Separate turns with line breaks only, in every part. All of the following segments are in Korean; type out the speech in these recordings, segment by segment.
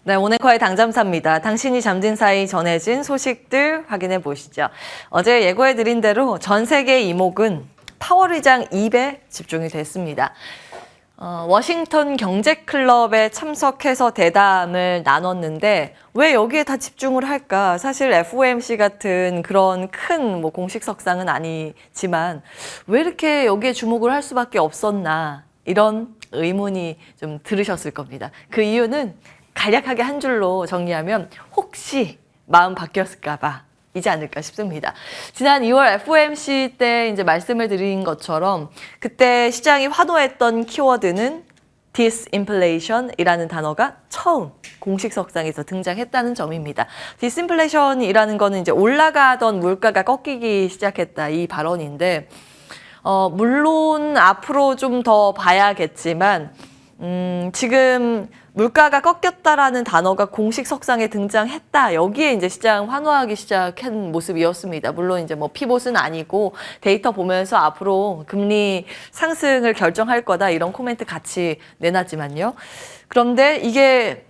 네, 오네커의 당잠사입니다. 당신이 잠든 사이 전해진 소식들 확인해 보시죠. 어제 예고해드린 대로 전 세계 이목은 파월 의장 입에 집중이 됐습니다. 워싱턴 경제클럽에 참석해서 대담을 나눴는데 왜 여기에 다 집중을 할까? 사실 FOMC 같은 그런 큰 공식석상은 아니지만 왜 이렇게 여기에 주목을 할 수밖에 없었나? 이런 의문이 좀 들으셨을 겁니다. 그 이유는 간략하게 한 줄로 정리하면 혹시 마음 바뀌었을까 봐 이지 않을까 싶습니다. 지난 2월 FOMC 때 이제 말씀을 드린 것처럼 그때 시장이 환호했던 키워드는 disinflation이라는 단어가 처음 공식석상에서 등장했다는 점입니다. disinflation이라는 거는 이제 올라가던 물가가 꺾이기 시작했다 이 발언인데 물론 앞으로 좀 더 봐야겠지만 지금 물가가 꺾였다라는 단어가 공식 석상에 등장했다. 여기에 이제 시장 환호하기 시작한 모습이었습니다. 물론 이제 피봇은 아니고 데이터 보면서 앞으로 금리 상승을 결정할 거다 이런 코멘트 같이 내놨지만요. 그런데 이게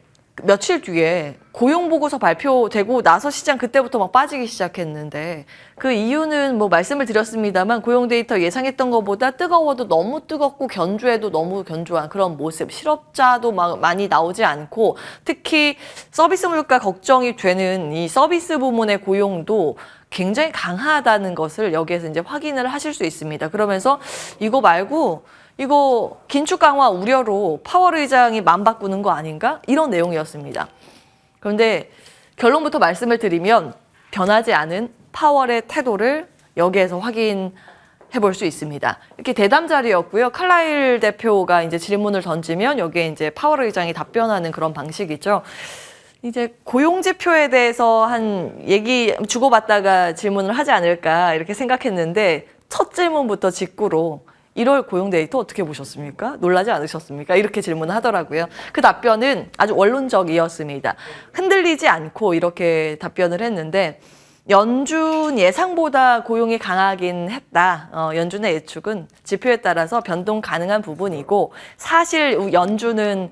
며칠 뒤에 고용 보고서 발표되고 나서 시장 그때부터 막 빠지기 시작했는데 그 이유는 말씀을 드렸습니다만 고용 데이터 예상했던 것보다 뜨거워도 너무 뜨겁고 견조해도 너무 견조한 그런 모습, 실업자도 많이 나오지 않고 특히 서비스 물가 걱정이 되는 이 서비스 부문의 고용도 굉장히 강하다는 것을 여기에서 이제 확인을 하실 수 있습니다. 그러면서 이거 말고 이거 긴축 강화 우려로 파월 의장이 맘 바꾸는 거 아닌가? 이런 내용이었습니다. 그런데 결론부터 말씀을 드리면 변하지 않은 파월의 태도를 여기에서 확인해 볼 수 있습니다. 이렇게 대담 자리였고요. 칼라일 대표가 이제 질문을 던지면 여기에 이제 파월 의장이 답변하는 그런 방식이죠. 이제 고용 지표에 대해서 한 얘기 주고받다가 질문을 하지 않을까 이렇게 생각했는데 첫 질문부터 직구로 1월 고용 데이터 어떻게 보셨습니까? 놀라지 않으셨습니까? 이렇게 질문을 하더라고요. 그 답변은 아주 원론적이었습니다. 흔들리지 않고 이렇게 답변을 했는데 연준 예상보다 고용이 강하긴 했다. 연준의 예측은 지표에 따라서 변동 가능한 부분이고 사실 연준은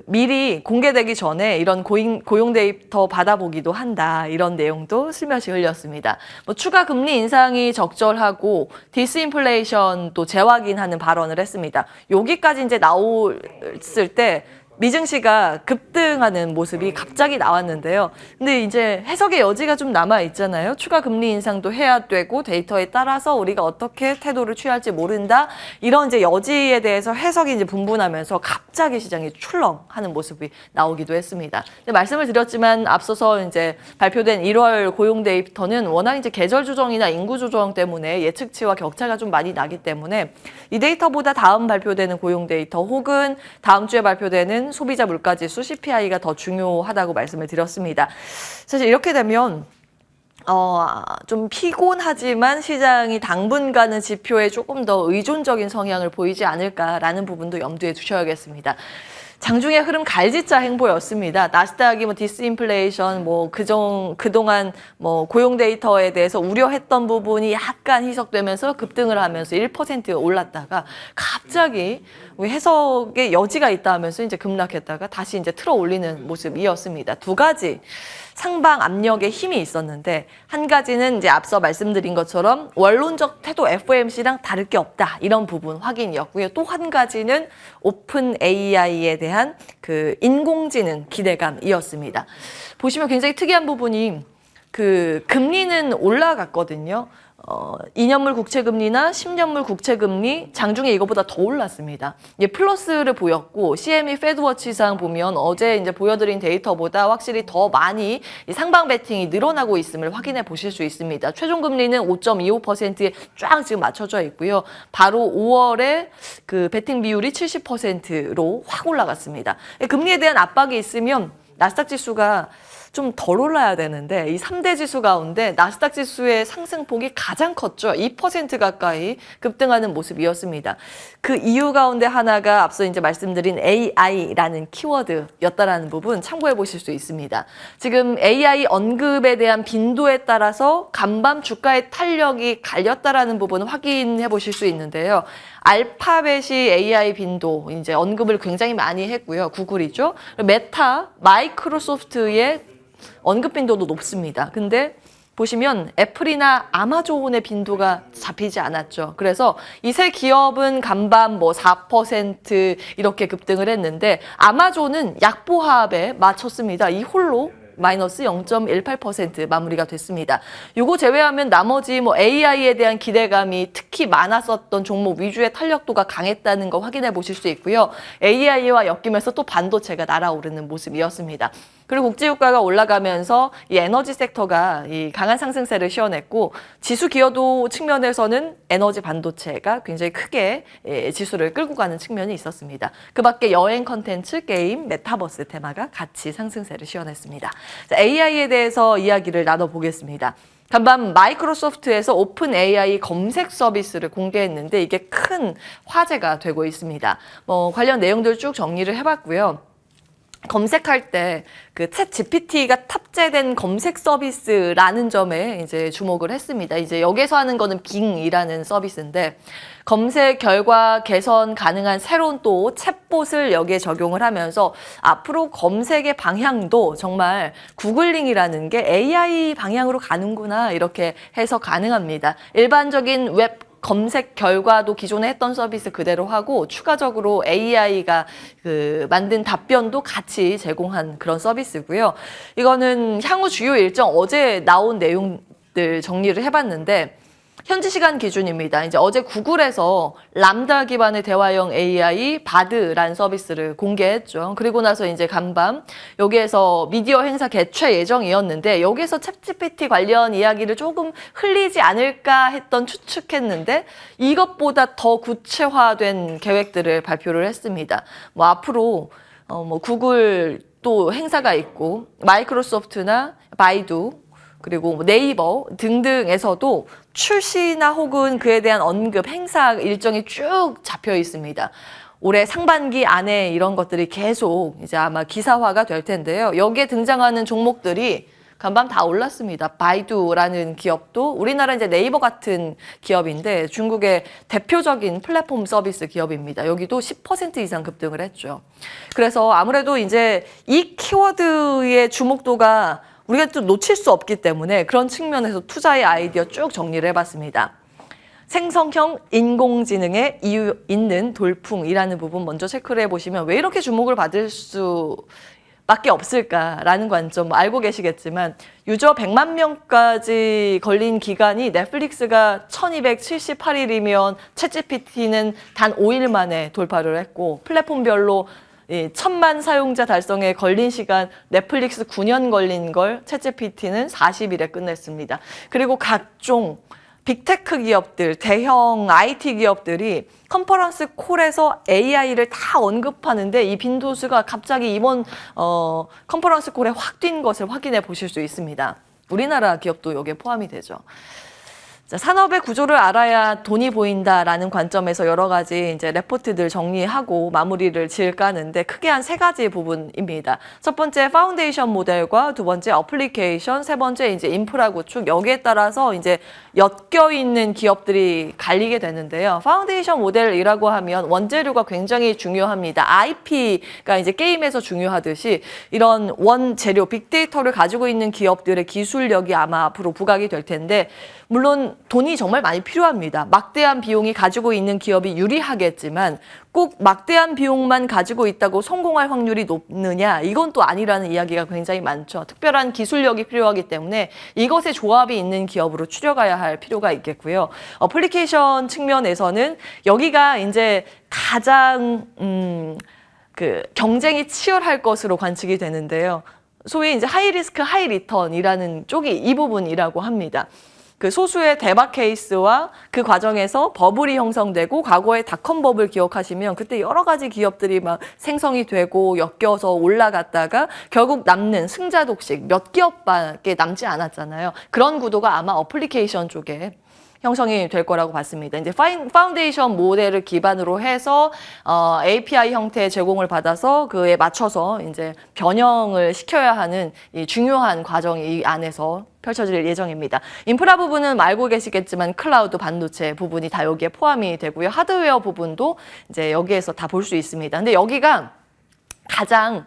미리 공개되기 전에 이런 고용 데이터 받아보기도 한다. 이런 내용도 슬며시 흘렸습니다. 추가 금리 인상이 적절하고 디스인플레이션도 재확인하는 발언을 했습니다. 여기까지 이제 나왔을 때 미증시가 급등하는 모습이 갑자기 나왔는데요. 근데 이제 해석의 여지가 좀 남아 있잖아요. 추가 금리 인상도 해야 되고 데이터에 따라서 우리가 어떻게 태도를 취할지 모른다. 이런 이제 여지에 대해서 해석이 이제 분분하면서 갑자기 시장이 출렁하는 모습이 나오기도 했습니다. 근데 말씀을 드렸지만 앞서서 이제 발표된 1월 고용 데이터는 워낙 이제 계절 조정이나 인구 조정 때문에 예측치와 격차가 좀 많이 나기 때문에 이 데이터보다 다음 발표되는 고용 데이터 혹은 다음 주에 발표되는 소비자 물가지수 CPI가 더 중요하다고 말씀을 드렸습니다. 사실 이렇게 되면 좀 피곤하지만 시장이 당분간은 지표에 조금 더 의존적인 성향을 보이지 않을까라는 부분도 염두에 두셔야겠습니다. 장중의 흐름 갈짓자 행보였습니다. 나스닥이 디스인플레이션 그동안 고용 데이터에 대해서 우려했던 부분이 약간 희석되면서 급등을 하면서 1% 올랐다가 갑자기 해석의 여지가 있다 하면서 이제 급락했다가 다시 이제 틀어 올리는 모습이었습니다. 두 가지 상방 압력에 힘이 있었는데 한 가지는 이제 앞서 말씀드린 것처럼 원론적 태도 FOMC랑 다를 게 없다 이런 부분 확인이었고요. 또 한 가지는 오픈 AI에 대한 인공지능 기대감이었습니다. 보시면 굉장히 특이한 부분이 금리는 올라갔거든요. 2년물 국채금리나 10년물 국채금리 장중에 이거보다 더 올랐습니다. 플러스를 보였고 CME 페드워치상 보면 어제 이제 보여드린 데이터보다 확실히 더 많이 상방 베팅이 늘어나고 있음을 확인해 보실 수 있습니다. 최종 금리는 5.25%에 쫙 지금 맞춰져 있고요. 바로 5월에 베팅 비율이 70%로 확 올라갔습니다. 금리에 대한 압박이 있으면 나스닥 지수가 좀 덜 올라야 되는데 이 3대 지수 가운데 나스닥 지수의 상승폭이 가장 컸죠. 2% 가까이 급등하는 모습이었습니다. 그 이유 가운데 하나가 앞서 이제 말씀드린 AI라는 키워드였다라는 부분 참고해 보실 수 있습니다. 지금 AI 언급에 대한 빈도에 따라서 간밤 주가의 탄력이 갈렸다라는 부분 확인해 보실 수 있는데요. 알파벳이 AI 빈도 이제 언급을 굉장히 많이 했고요. 구글이죠. 메타, 마이크로소프트의 언급 빈도도 높습니다. 근데 보시면 애플이나 아마존의 빈도가 잡히지 않았죠. 그래서 이 세 기업은 간밤 뭐 4% 이렇게 급등을 했는데 아마존은 약보합에 맞췄습니다. 이 홀로 마이너스 0.18% 마무리가 됐습니다. 요거 제외하면 나머지 뭐 AI에 대한 기대감이 특히 많았었던 종목 위주의 탄력도가 강했다는 거 확인해 보실 수 있고요. AI와 엮이면서 또 반도체가 날아오르는 모습이었습니다. 그리고 국제유가가 올라가면서 이 에너지 섹터가 이 강한 상승세를 시원했고 지수 기여도 측면에서는 에너지 반도체가 굉장히 크게 지수를 끌고 가는 측면이 있었습니다. 그 밖에 여행 컨텐츠, 게임, 메타버스 테마가 같이 상승세를 시원했습니다. AI에 대해서 이야기를 나눠보겠습니다. 간밤 마이크로소프트에서 오픈 AI 검색 서비스를 공개했는데 이게 큰 화제가 되고 있습니다. 관련 내용들 쭉 정리를 해봤고요. 검색할 때 그 챗 GPT가 탑재된 검색 서비스라는 점에 이제 주목을 했습니다. 이제 여기서 하는 거는 빙이라는 서비스인데 검색 결과 개선 가능한 새로운 또 챗봇을 여기에 적용을 하면서 앞으로 검색의 방향도 정말 구글링이라는 게 AI 방향으로 가는구나 이렇게 해서 가능합니다. 일반적인 웹 검색 결과도 기존에 했던 서비스 그대로 하고 추가적으로 AI가 만든 답변도 같이 제공한 그런 서비스고요. 이거는 향후 주요 일정 어제 나온 내용들 정리를 해봤는데 현지 시간 기준입니다. 이제 어제 구글에서 람다 기반의 대화형 AI 바드라는 서비스를 공개했죠. 그리고 나서 이제 간밤 여기에서 미디어 행사 개최 예정이었는데 여기에서 챗GPT 관련 이야기를 조금 흘리지 않을까 했던 추측했는데 이것보다 더 구체화된 계획들을 발표를 했습니다. 앞으로 구글 또 행사가 있고 마이크로소프트나 바이두 그리고 네이버 등등에서도 출시나 혹은 그에 대한 언급, 행사 일정이 쭉 잡혀 있습니다. 올해 상반기 안에 이런 것들이 계속 이제 아마 기사화가 될 텐데요. 여기에 등장하는 종목들이 간밤 다 올랐습니다. 바이두라는 기업도 우리나라 이제 네이버 같은 기업인데 중국의 대표적인 플랫폼 서비스 기업입니다. 여기도 10% 이상 급등을 했죠. 그래서 아무래도 이제 이 키워드의 주목도가 우리가 좀 놓칠 수 없기 때문에 그런 측면에서 투자의 아이디어 쭉 정리를 해봤습니다. 생성형 인공지능에 이유 있는 돌풍이라는 부분 먼저 체크를 해보시면 왜 이렇게 주목을 받을 수밖에 없을까라는 관점 알고 계시겠지만 유저 100만 명까지 걸린 기간이 넷플릭스가 1278일이면 챗GPT는 단 5일 만에 돌파를 했고 플랫폼별로 1000만 사용자 달성에 걸린 시간 넷플릭스 9년 걸린 걸 챗GPT는 40일에 끝냈습니다. 그리고 각종 빅테크 기업들, 대형 IT 기업들이 컨퍼런스 콜에서 AI를 다 언급하는데 이 빈도수가 갑자기 이번 컨퍼런스 콜에 확 뛴 것을 확인해 보실 수 있습니다. 우리나라 기업도 여기에 포함이 되죠. 자, 산업의 구조를 알아야 돈이 보인다라는 관점에서 여러 가지 이제 레포트들 정리하고 마무리를 지을까 하는데 크게 한 세 가지 부분입니다. 첫 번째 파운데이션 모델과 두 번째 어플리케이션, 세 번째 이제 인프라 구축 여기에 따라서 이제 엮여 있는 기업들이 갈리게 되는데요. 파운데이션 모델이라고 하면 원재료가 굉장히 중요합니다. IP가 이제 게임에서 중요하듯이 이런 원재료 빅데이터를 가지고 있는 기업들의 기술력이 아마 앞으로 부각이 될 텐데 물론 돈이 정말 많이 필요합니다. 막대한 비용이 가지고 있는 기업이 유리하겠지만 꼭 막대한 비용만 가지고 있다고 성공할 확률이 높느냐? 이건 또 아니라는 이야기가 굉장히 많죠. 특별한 기술력이 필요하기 때문에 이것의 조합이 있는 기업으로 추려가야 할 필요가 있겠고요. 어플리케이션 측면에서는 여기가 이제 가장 경쟁이 치열할 것으로 관측이 되는데요. 소위 이제 하이 리스크 하이 리턴이라는 쪽이 이 부분이라고 합니다. 소수의 대박 케이스와 그 과정에서 버블이 형성되고 과거의 닷컴 버블 기억하시면 그때 여러 가지 기업들이 막 생성이 되고 엮여서 올라갔다가 결국 남는 승자 독식 몇 기업밖에 남지 않았잖아요. 그런 구도가 아마 어플리케이션 쪽에 형성이 될 거라고 봤습니다. 이제 파운데이션 모델을 기반으로 해서 API 형태의 제공을 받아서 그에 맞춰서 이제 변형을 시켜야 하는 이 중요한 과정이 이 안에서 펼쳐질 예정입니다. 인프라 부분은 알고 계시겠지만 클라우드 반도체 부분이 다 여기에 포함이 되고요. 하드웨어 부분도 이제 여기에서 다 볼 수 있습니다. 근데 여기가 가장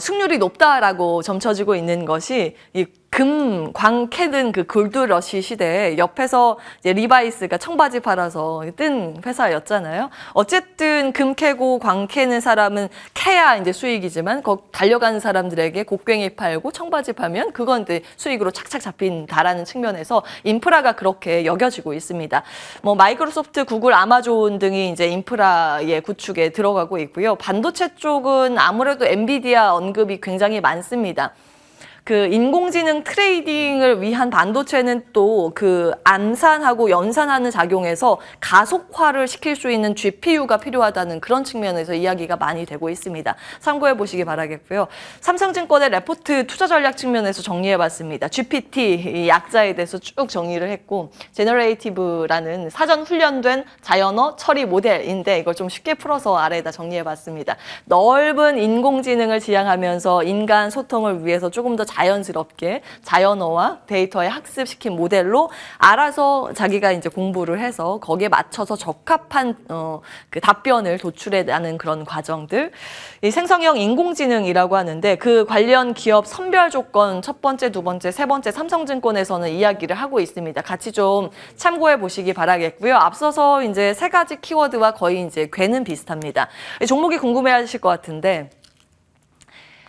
승률이 높다라고 점쳐지고 있는 것이 이 광 캐는 그 골드러시 시대에 옆에서 이제 리바이스가 청바지 팔아서 뜬 회사였잖아요. 어쨌든 금 캐고 광 캐는 사람은 캐야 이제 수익이지만 달려가는 사람들에게 곡괭이 팔고 청바지 팔면 그건 이제 수익으로 착착 잡힌다라는 측면에서 인프라가 그렇게 여겨지고 있습니다. 뭐 마이크로소프트, 구글, 아마존 등이 이제 인프라의 구축에 들어가고 있고요. 반도체 쪽은 아무래도 엔비디아 언급이 굉장히 많습니다. 그 인공지능 트레이딩을 위한 반도체는 또 그 암산하고 연산하는 작용에서 가속화를 시킬 수 있는 GPU가 필요하다는 그런 측면에서 이야기가 많이 되고 있습니다. 참고해 보시기 바라겠고요. 삼성증권의 레포트 투자 전략 측면에서 정리해 봤습니다. GPT 이 약자에 대해서 쭉 정리를 했고 제너레이티브라는 사전 훈련된 자연어 처리 모델인데 이걸 좀 쉽게 풀어서 아래에다 정리해 봤습니다. 넓은 인공지능을 지향하면서 인간 소통을 위해서 조금 더 자연스럽게 자연어와 데이터에 학습시킨 모델로 알아서 자기가 이제 공부를 해서 거기에 맞춰서 적합한 그 답변을 도출해내는 그런 과정들. 이 생성형 인공지능이라고 하는데 그 관련 기업 선별 조건 첫 번째, 두 번째, 세 번째 삼성증권에서는 이야기를 하고 있습니다. 같이 좀 참고해 보시기 바라겠고요. 앞서서 이제 세 가지 키워드와 거의 이제 궤는 비슷합니다. 종목이 궁금해하실 것 같은데.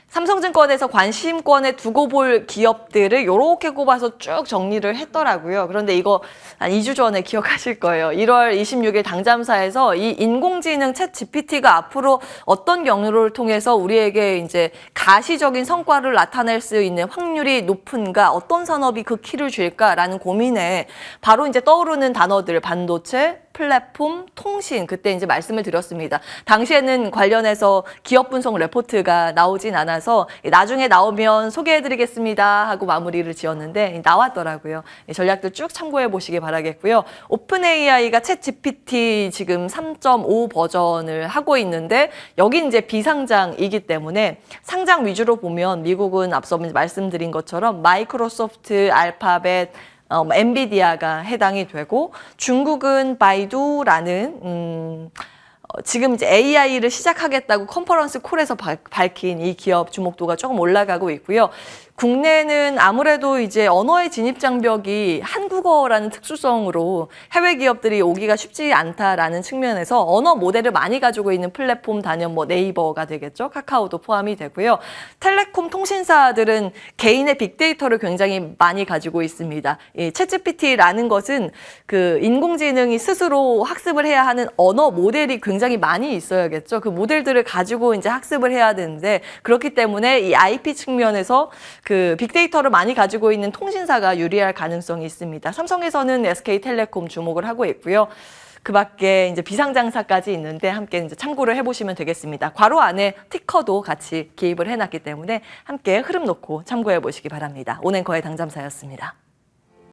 삼성증권에서 관심권에 두고 볼 기업들을 이렇게 꼽아서 쭉 정리를 했더라고요. 그런데 이거 한 2주 전에 기억하실 거예요. 1월 26일 당잠사에서 이 인공지능 챗 GPT가 앞으로 어떤 경로를 통해서 우리에게 이제 가시적인 성과를 나타낼 수 있는 확률이 높은가, 어떤 산업이 그 키를 쥘까라는 고민에 바로 이제 떠오르는 단어들, 반도체, 플랫폼, 통신, 그때 이제 말씀을 드렸습니다. 당시에는 관련해서 기업 분석 레포트가 나오진 않아서 나중에 나오면 소개해드리겠습니다 하고 마무리를 지었는데 나왔더라고요. 전략들 쭉 참고해 보시기 바라겠고요. 오픈 AI가 챗 GPT 지금 3.5 버전을 하고 있는데 여기 이제 비상장이기 때문에 상장 위주로 보면 미국은 앞서 말씀드린 것처럼 마이크로소프트, 알파벳, 엔비디아가 해당이 되고 중국은 바이두라는 지금 이제 AI를 시작하겠다고 컨퍼런스 콜에서 밝힌 이 기업 주목도가 조금 올라가고 있고요. 국내는 아무래도 이제 언어의 진입 장벽이 한국어라는 특수성으로 해외 기업들이 오기가 쉽지 않다라는 측면에서 언어 모델을 많이 가지고 있는 플랫폼 단연 뭐 네이버가 되겠죠. 카카오도 포함이 되고요. 텔레콤 통신사들은 개인의 빅데이터를 굉장히 많이 가지고 있습니다. 이 챗GPT라는 것은 그 인공지능이 스스로 학습을 해야 하는 언어 모델이 굉장히 많이 있어야겠죠. 그 모델들을 가지고 이제 학습을 해야 되는데 그렇기 때문에 이 IP 측면에서 그 빅데이터를 많이 가지고 있는 통신사가 유리할 가능성이 있습니다. 삼성에서는 SK텔레콤 주목을 하고 있고요. 그 밖에 이제 비상장사까지 있는데 함께 이제 참고를 해보시면 되겠습니다. 괄호 안에 티커도 같이 기입을 해놨기 때문에 함께 흐름 놓고 참고해 보시기 바랍니다. 오늘 거의 당잠사였습니다.